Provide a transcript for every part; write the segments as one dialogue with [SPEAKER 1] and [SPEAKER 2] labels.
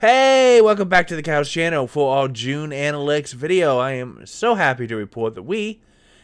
[SPEAKER 1] Hey, welcome back to the Couch channel for our June analytics video. I am so happy to report that we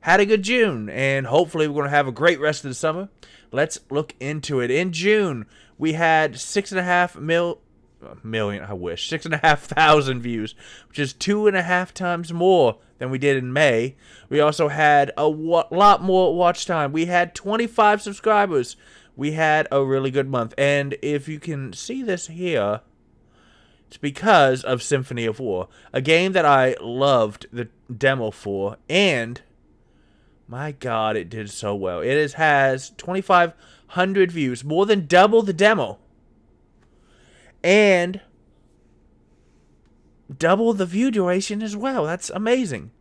[SPEAKER 1] had a good June, and hopefully we're going to have a great rest of the summer. Let's look into it. In June, we had 6,500 views, which is 2.5 times more than we did in May. We also had a lot more watch time. We had 25 subscribers. We had a really good month, and if you can see this here, it's because of Symphony of War, a game that I loved the demo for, and my God, it did so well. It has 2,500 views, more than double the demo, and double the view duration as well. That's amazing.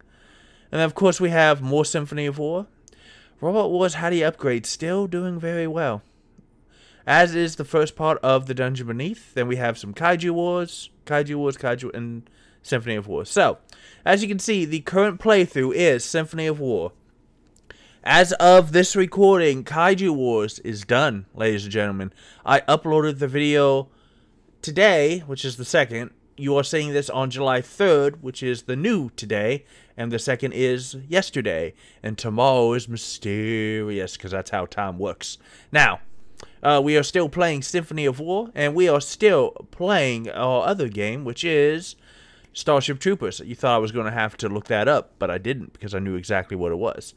[SPEAKER 1] And of course, we have more Symphony of War. Robot Wars How Do You Upgrade still doing very well, as is the first part of the Dungeon Beneath. Then we have some Kaiju Wars, and Symphony of War. So, as you can see, the current playthrough is Symphony of War. As of this recording, Kaiju Wars is done, ladies and gentlemen. I uploaded the video today, which is the second. You are seeing this on July 3rd, which is the new today, and the second is yesterday. And tomorrow is mysterious, because that's how time works. Now, we are still playing Symphony of War, and we are still playing our other game, which is Starship Troopers. You thought I was going to have to look that up, but I didn't, because I knew exactly what it was.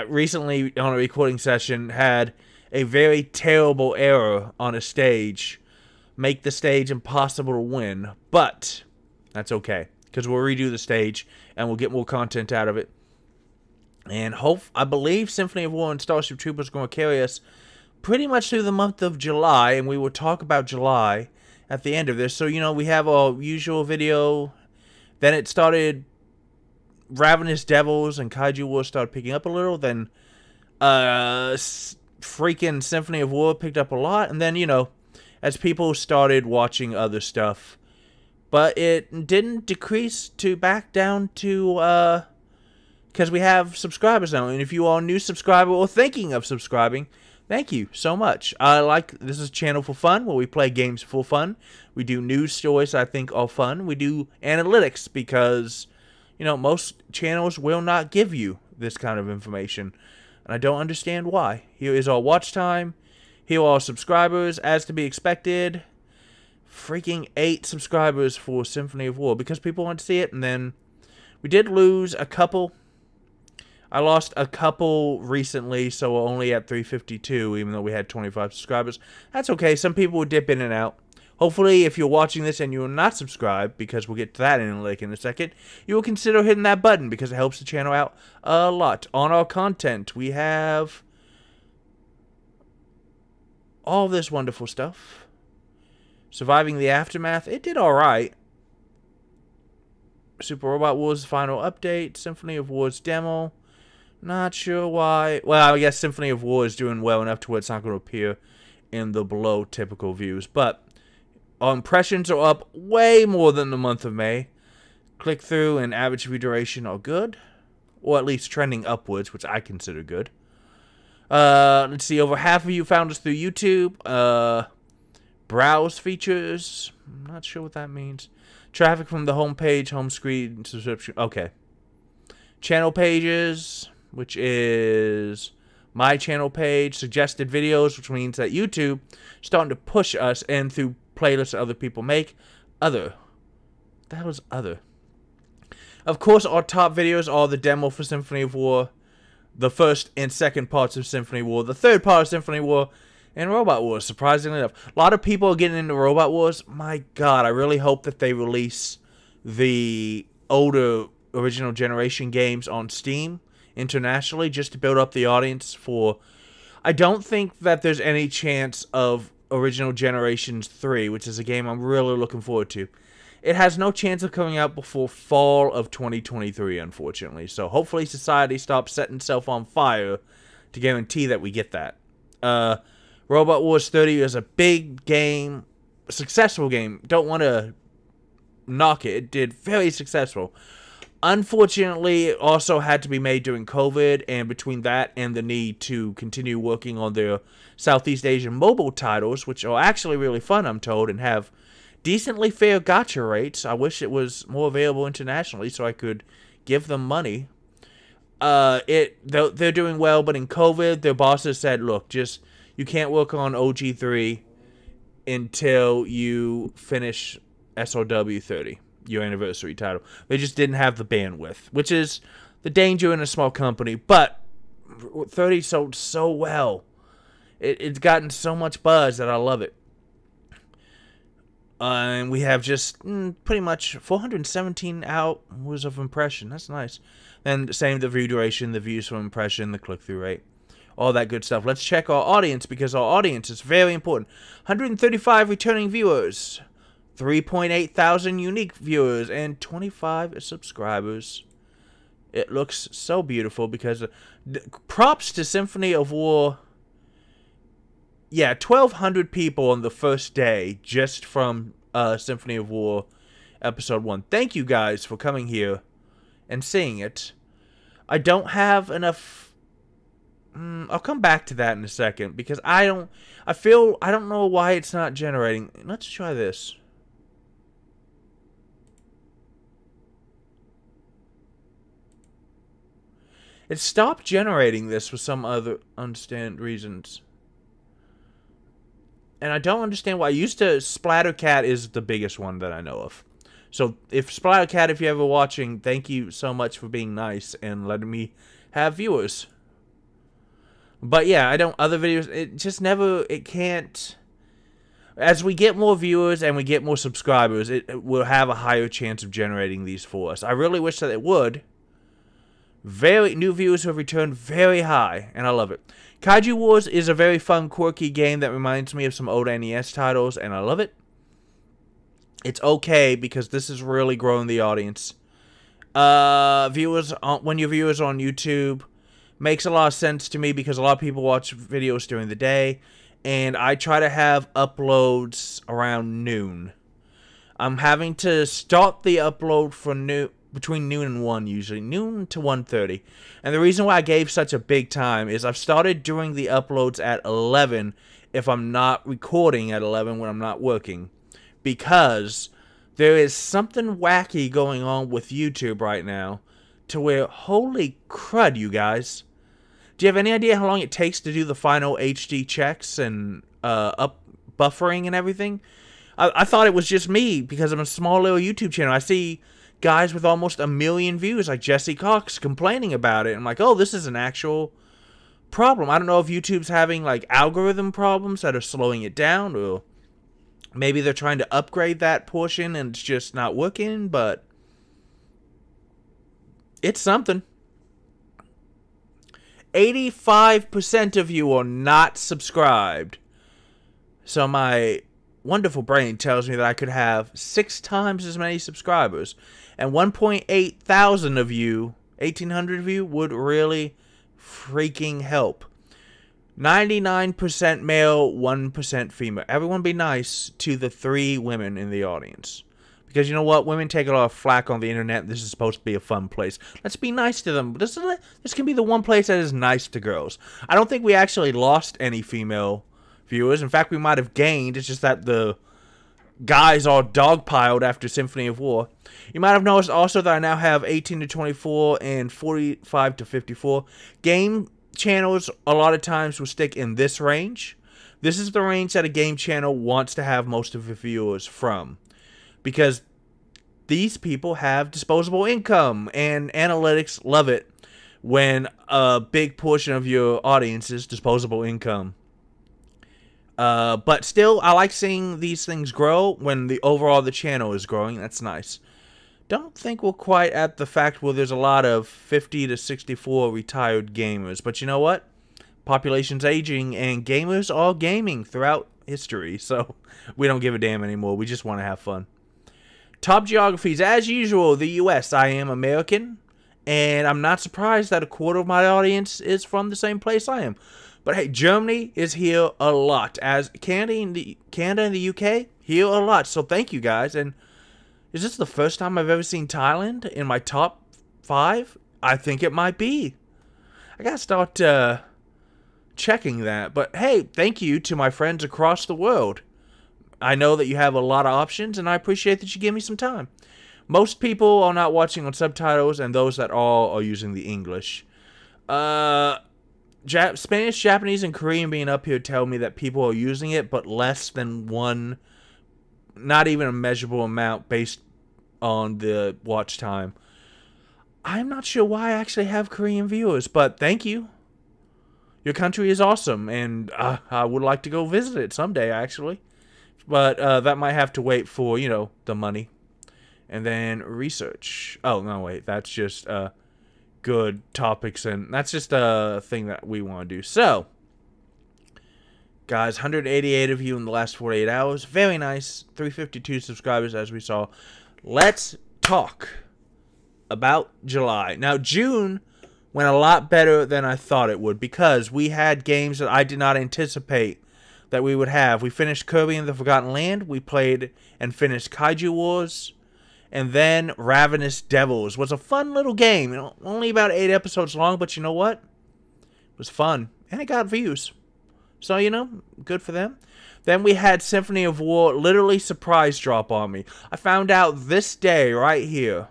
[SPEAKER 1] Recently, on a recording session, had a very terrible error on a stage, make the stage impossible to win, but that's okay, because we'll redo the stage, and we'll get more content out of it. And I believe Symphony of War and Starship Troopers are going to carry us pretty much through the month of July, and we will talk about July at the end of this. So, you know, we have our usual video, then it started, Ravenous Devils and Kaiju Wars started picking up a little, then freaking Symphony of War picked up a lot, and then, you know, as people started watching other stuff, but it didn't decrease to back down to, because we have subscribers now, and if you are a new subscriber or thinking of subscribing, thank you so much. This is a channel for fun, where we play games for fun. We do news stories I think are fun. We do analytics because, you know, most channels will not give you this kind of information, and I don't understand why. Here is our watch time. Here are our subscribers, as to be expected. Freaking 8 subscribers for Symphony of War, because people want to see it, and then we did lose a couple. I lost a couple recently, so we're only at 352, even though we had 25 subscribers. That's okay. Some people will dip in and out. Hopefully, if you're watching this and you're not subscribed, because we'll get to that in a second, you will consider hitting that button, because it helps the channel out a lot. On our content, we have all this wonderful stuff. Surviving the Aftermath. It did alright. Super Robot Wars final update. Symphony of War's demo. Not sure why. Well, I guess Symphony of War is doing well enough to where it's not going to appear in the below typical views. But our impressions are up way more than the month of May. Click through and average view duration are good. Or at least trending upwards, which I consider good. Let's see. Over half of you found us through YouTube. Browse features. I'm not sure what that means. Traffic from the home page, home screen, subscription. Okay. Channel pages, which is my channel page, suggested videos, which means that YouTube is starting to push us in through playlists that other people make. Other. That was other. Of course, our top videos are the demo for Symphony of War, the first and second parts of Symphony of War, the third part of Symphony of War, and Robot Wars, surprisingly enough. A lot of people are getting into Robot Wars. My God, I really hope that they release the older original generation games on Steam internationally, just to build up the audience for... I don't think that there's any chance of original generations 3, which is a game I'm really looking forward to. It has no chance of coming out before fall of 2023, unfortunately. So hopefully society stops setting itself on fire to guarantee that we get that. Robot Wars 30 is a big game, successful game. Don't want to knock it. It did very successful. Unfortunately, it also had to be made during COVID, and between that and the need to continue working on their Southeast Asian mobile titles, which are actually really fun, I'm told, and have decently fair gacha rates. I wish it was more available internationally so I could give them money. They're doing well, but in COVID, their bosses said, look, you can't work on OG3 until you finish SOW 30, your anniversary title. They just didn't have the bandwidth, which is the danger in a small company. But 30 sold so well. It's gotten so much buzz that I love it. And we have just pretty much 417 hours of impression. That's nice. And same the view duration, the views per impression, the click-through rate. All that good stuff. Let's check our audience, because our audience is very important. 135 returning viewers, 3.8 thousand unique viewers, and 25 subscribers. It looks so beautiful because props to Symphony of War. Yeah, 1,200 people on the first day just from Symphony of War Episode 1. Thank you guys for coming here and seeing it. I don't have enough. I'll come back to that in a second because I don't know why it's not generating. Let's try this. It stopped generating this for some other understand reasons. And I don't understand why. Splattercat is the biggest one that I know of. So, Splattercat, if you're ever watching, thank you so much for being nice and letting me have viewers. But yeah, other videos, it can't. As we get more viewers and we get more subscribers, it will have a higher chance of generating these for us. I really wish that it would. New viewers have returned very high, and I love it. Kaiju Wars is a very fun, quirky game that reminds me of some old NES titles, and I love it. It's okay because this is really growing the audience. When your viewers on YouTube, makes a lot of sense to me because a lot of people watch videos during the day, and I try to have uploads around noon. I'm having to start the upload for between noon and 1 usually, noon to 1:30. And the reason why I gave such a big time is I've started doing the uploads at 11 if I'm not recording at 11 when I'm not working. Because there is something wacky going on with YouTube right now to where, holy crud, you guys. Do you have any idea how long it takes to do the final HD checks and buffering and everything? I thought it was just me because I'm a small little YouTube channel. I see guys with almost 1 million views like Jesse Cox complaining about it. I'm like, oh, this is an actual problem. I don't know if YouTube's having like algorithm problems that are slowing it down, or maybe they're trying to upgrade that portion and it's just not working, but it's something. 85% of you are not subscribed. So my wonderful brain tells me that I could have 6 times as many subscribers. And 1.8 thousand of you, 1,800 of you, would really freaking help. 99% male, 1% female. Everyone be nice to the 3 women in the audience. Because you know what? Women take a lot of flack on the internet. This is supposed to be a fun place. Let's be nice to them. This can be the one place that is nice to girls. I don't think we actually lost any female viewers. In fact, we might have gained. It's just that the guys all dogpiled after Symphony of War. You might have noticed also that I now have 18 to 24 and 45 to 54. Game channels a lot of times will stick in this range. This is the range that a game channel wants to have most of the viewers from. Because these people have disposable income, and analytics love it when a big portion of your audience is disposable income. But still, I like seeing these things grow when the channel is growing. That's nice. Don't think we're quite at the fact where there's a lot of 50 to 64 retired gamers. But you know what? Population's aging, and gamers are gaming throughout history. So we don't give a damn anymore. We just want to have fun. Top geographies, as usual, the U.S. I am American, and I'm not surprised that 1/4 of my audience is from the same place I am. But hey, Germany is here a lot, as Canada and the UK here a lot. So thank you guys. And is this the first time I've ever seen Thailand in my top 5? I think it might be. I gotta start checking that. But hey, thank you to my friends across the world. I know that you have a lot of options, and I appreciate that you give me some time. Most people are not watching on subtitles, and those that are using the English. Spanish, Japanese, and Korean being up here tell me that people are using it, but less than one, not even a measurable amount based on the watch time. I'm not sure why I actually have Korean viewers, but thank you. Your country is awesome, and I would like to go visit it someday, actually. But that might have to wait for, you know, the money. And then research. Oh, no, wait. That's just good topics, and that's just a thing that we want to do. So, guys, 188 of you in the last 48 hours. Very nice. 352 subscribers, as we saw. Let's talk about July. Now, June went a lot better than I thought it would because we had games that I did not anticipate that we would have. We finished Kirby and the Forgotten Land. We played and finished Kaiju Wars. And then Ravenous Devils was a fun little game. You know, only about 8 episodes long, but you know what? It was fun. And it got views. So, you know, good for them. Then we had Symphony of War literally surprise drop on me. I found out this day right here,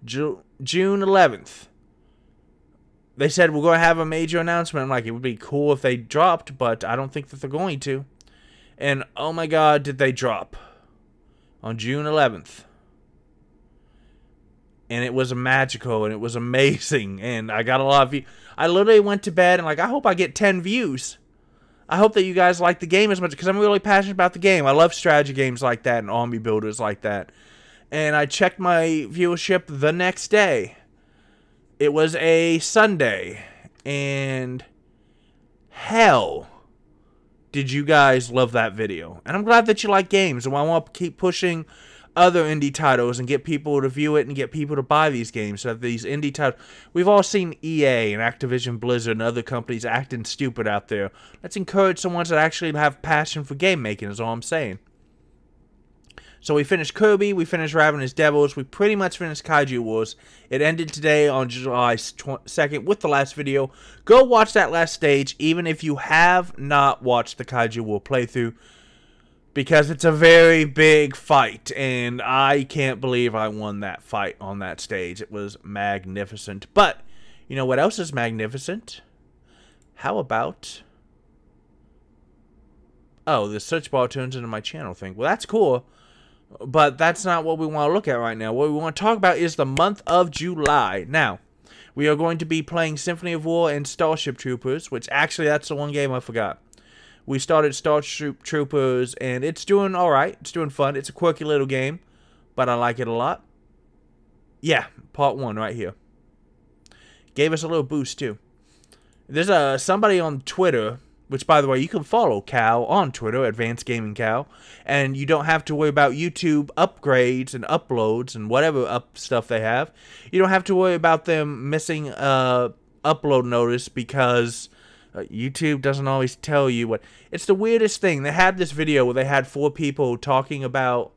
[SPEAKER 1] June 11th. They said we're going to have a major announcement. I'm like, it would be cool if they dropped, but I don't think that they're going to. And oh my god, did they drop on June 11th. And it was magical, and it was amazing, and I got a lot of views. I literally went to bed, and like, I hope I get 10 views. I hope that you guys like the game as much, because I'm really passionate about the game. I love strategy games like that, and army builders like that. And I checked my viewership the next day. It was a Sunday, and hell, did you guys love that video. And I'm glad that you like games, and I want to keep pushing other indie titles and get people to view it and get people to buy these games. So that these indie titles, we've all seen EA and Activision Blizzard and other companies acting stupid out there. Let's encourage someone that actually have passion for game making is all I'm saying. So we finished Kirby, we finished Ravenous Devils, we pretty much finished Kaiju Wars. It ended today on July 2nd with the last video. Go watch that last stage, even if you have not watched the Kaiju War playthrough, because it's a very big fight, and I can't believe I won that fight on that stage. It was magnificent. But, you know what else is magnificent? How about... oh, the search bar turns into my channel thing. Well, that's cool, but that's not what we want to look at right now. What we want to talk about is the month of July. Now, we are going to be playing Symphony of War and Starship Troopers, which actually that's the one game I forgot. We started Starship Troopers, and it's doing alright. It's doing fun. It's a quirky little game, but I like it a lot. Yeah, part 1 right here. Gave us a little boost, too. There's somebody on Twitter, which, by the way, you can follow Cal on Twitter, Advanced Gaming Cal, and you don't have to worry about YouTube upgrades and uploads and whatever stuff they have. You don't have to worry about them missing upload notice because... YouTube doesn't always tell you what... It's the weirdest thing. They had this video where they had 4 people talking about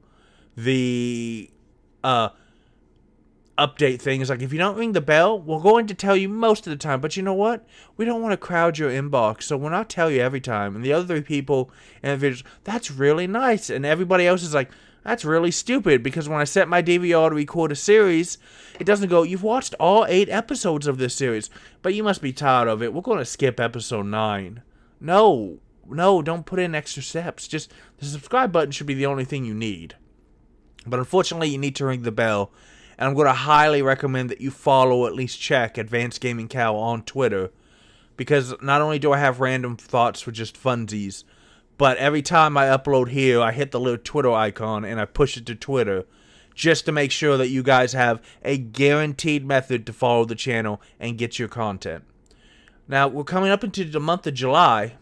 [SPEAKER 1] the update thing. It's like, if you don't ring the bell, we're going to tell you most of the time. But you know what? We don't want to crowd your inbox, so we'll not tell you every time. And the other 3 people in the videos, that's really nice. And everybody else is like, that's really stupid, because when I set my DVR to record a series, it doesn't go, you've watched all 8 episodes of this series, but you must be tired of it. We're going to skip episode 9. No, don't put in extra steps. Just the subscribe button should be the only thing you need. But unfortunately, you need to ring the bell, and I'm going to highly recommend that you follow, at least check, Advanced Gaming Cow on Twitter, because not only do I have random thoughts for just funsies, but every time I upload here, I hit the little Twitter icon and I push it to Twitter just to make sure that you guys have a guaranteed method to follow the channel and get your content. Now, we're coming up into the month of July.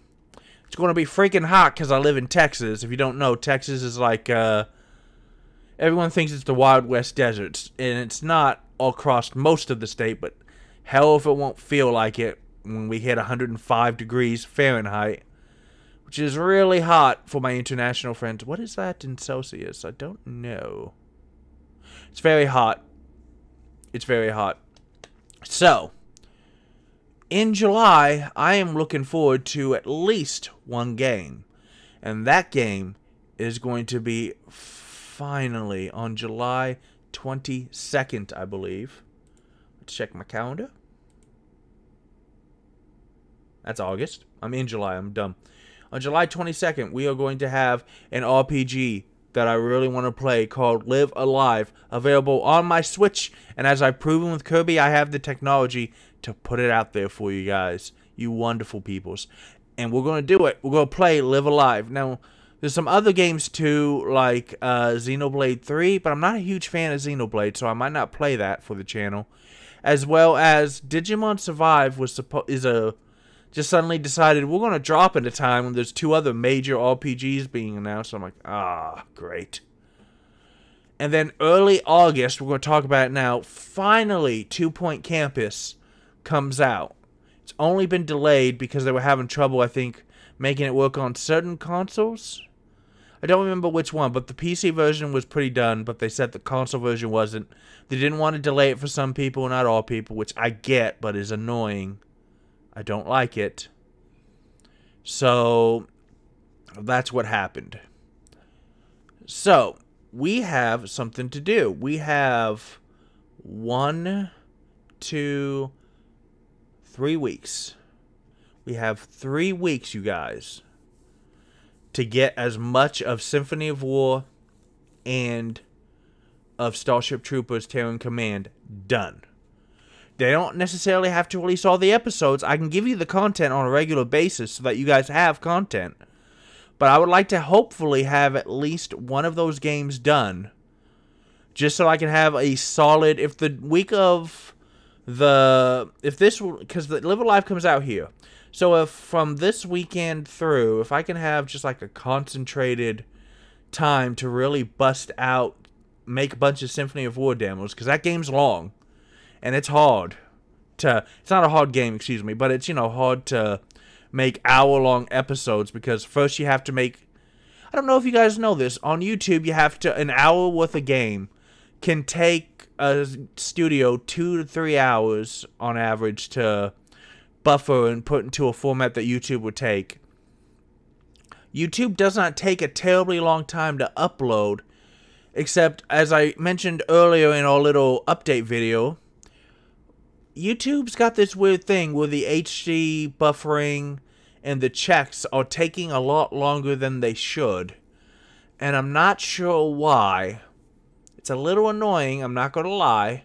[SPEAKER 1] It's going to be freaking hot because I live in Texas. If you don't know, Texas is like, everyone thinks it's the Wild West deserts, and it's not all across most of the state, but hell if it won't feel like it when we hit 105 degrees Fahrenheit. Which is really hot for my international friends. What is that in Celsius? I don't know. It's very hot. It's very hot. So, in July, I am looking forward to at least one game. And that game is going to be finally on July 22nd, I believe. Let's check my calendar. That's August. I'm in July. I'm dumb. On July 22nd, we are going to have an RPG that I really want to play called Live Alive, available on my Switch. And as I've proven with Kirby, I have the technology to put it out there for you guys, you wonderful peoples. And we're going to do it. We're going to play Live Alive. Now, there's some other games too, like Xenoblade 3, but I'm not a huge fan of Xenoblade, so I might not play that for the channel. As well as Digimon Survive just suddenly decided we're going to drop at a time when there's 2 other major RPGs being announced. I'm like, great. And then early August, we're going to talk about it now, finally 2 Point Campus comes out. It's only been delayed because they were having trouble, I think, making it work on certain consoles. I don't remember which one, but the PC version was pretty done, but they said the console version wasn't. They didn't want to delay it for some people, not all people, which I get, but is annoying. I don't like it. So, that's what happened. So, we have something to do. We have 1, 2, 3 weeks. We have 3 weeks, you guys, to get as much of Symphony of War and of Starship Troopers Terran Command done. They don't necessarily have to release all the episodes. I can give you the content on a regular basis so that you guys have content. But I would like to hopefully have at least one of those games done, just so I can have a solid, if the week of because the Live Alive comes out here. So if from this weekend through, if I can have just like a concentrated time to really bust out, make a bunch of Symphony of War demos, because that game's long. And it's hard it's not a hard game, excuse me, but it's, hard to make hour-long episodes because first you have to make, I don't know if you guys know this, on YouTube you have to, an hour worth of game can take a studio 2 to 3 hours on average to buffer and put into a format that YouTube would take. YouTube does not take a terribly long time to upload, except, as I mentioned earlier in our little update video, YouTube's got this weird thing where the HD buffering and the checks are taking a lot longer than they should. And I'm not sure why. It's a little annoying, I'm not going to lie.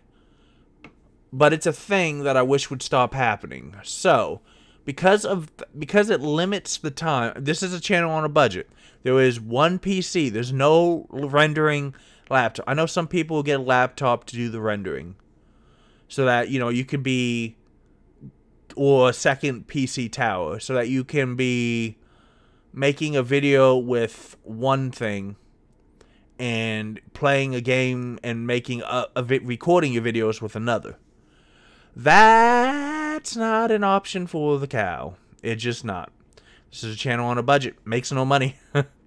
[SPEAKER 1] But it's a thing that I wish would stop happening. So, because it limits the time, this is a channel on a budget. There is one PC, there's no rendering laptop. I know some people will get a laptop to do the rendering, so that, you could be, or a second PC tower, so that you can be making a video with one thing and playing a game and making recording your videos with another. That's not an option for the cow. It's just not. This is a channel on a budget. Makes no money.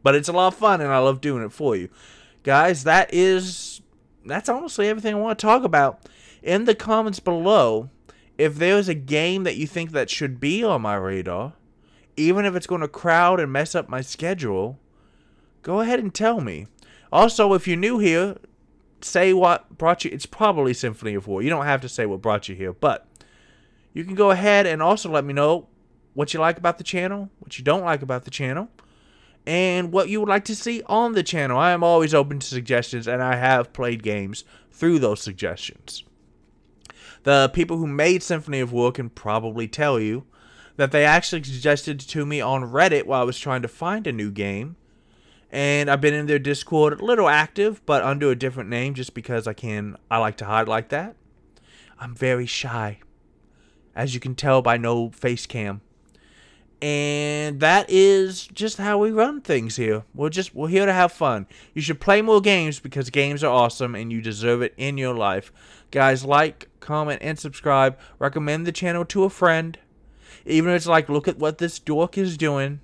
[SPEAKER 1] But it's a lot of fun, and I love doing it for you. Guys, that's honestly everything I want to talk about. In the comments below, if there's a game that you think that should be on my radar, even if it's going to crowd and mess up my schedule, go ahead and tell me. Also, if you're new here, say what brought you. It's probably Symphony of War. You don't have to say what brought you here, but you can go ahead and also let me know what you like about the channel, what you don't like about the channel, and what you would like to see on the channel. I am always open to suggestions, and I have played games through those suggestions. The people who made Symphony of War can probably tell you that they actually suggested to me on Reddit while I was trying to find a new game. And I've been in their Discord, a little active, but under a different name just because I like to hide like that. I'm very shy, as you can tell by no face cam. And that is just how we run things here. We're here to have fun. You should play more games because games are awesome and you deserve it in your life. Guys, like, comment, and subscribe. Recommend the channel to a friend. Even if it's like, look at what this dork is doing.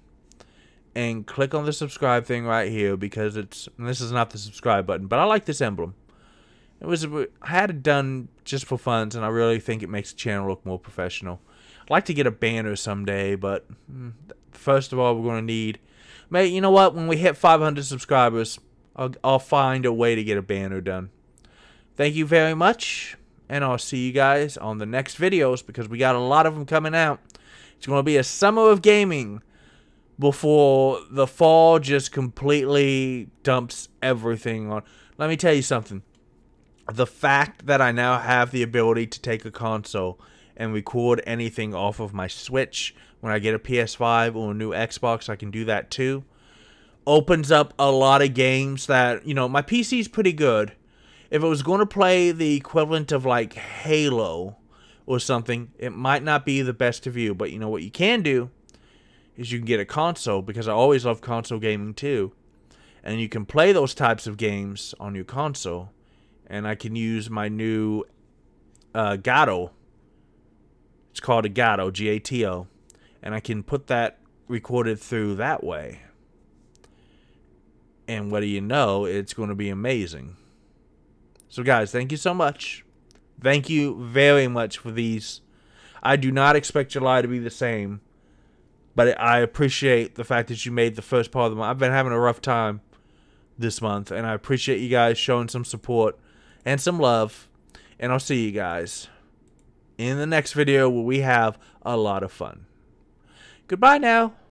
[SPEAKER 1] And click on the subscribe thing right here because this is not the subscribe button, but I like this emblem. I had it done just for fun, and I really think it makes the channel look more professional. I'd like to get a banner someday, but first of all, we're going to need Mate, you know what? When we hit 500 subscribers, I'll find a way to get a banner done. Thank you very much, and I'll see you guys on the next videos, because we got a lot of them coming out. It's going to be a summer of gaming before the fall just completely dumps everything on. Let me tell you something. The fact that I now have the ability to take a console and record anything off of my Switch when I get a PS5 or a new Xbox, I can do that too. Opens up a lot of games that, you know, my PC's pretty good. If it was going to play the equivalent of like Halo or something, it might not be the best of you. But you know what you can do is you can get a console, because I always love console gaming too. And you can play those types of games on your console. And I can use my new Gato. It's called a Gato, G-A-T-O. And I can put that recorded through that way. And what do you know, it's going to be amazing. So guys, thank you so much. Thank you very much for these. I do not expect July to be the same, but I appreciate the fact that you made the first part of the month. I've been having a rough time this month, and I appreciate you guys showing some support and some love. And I'll see you guys in the next video, where we have a lot of fun. Goodbye now.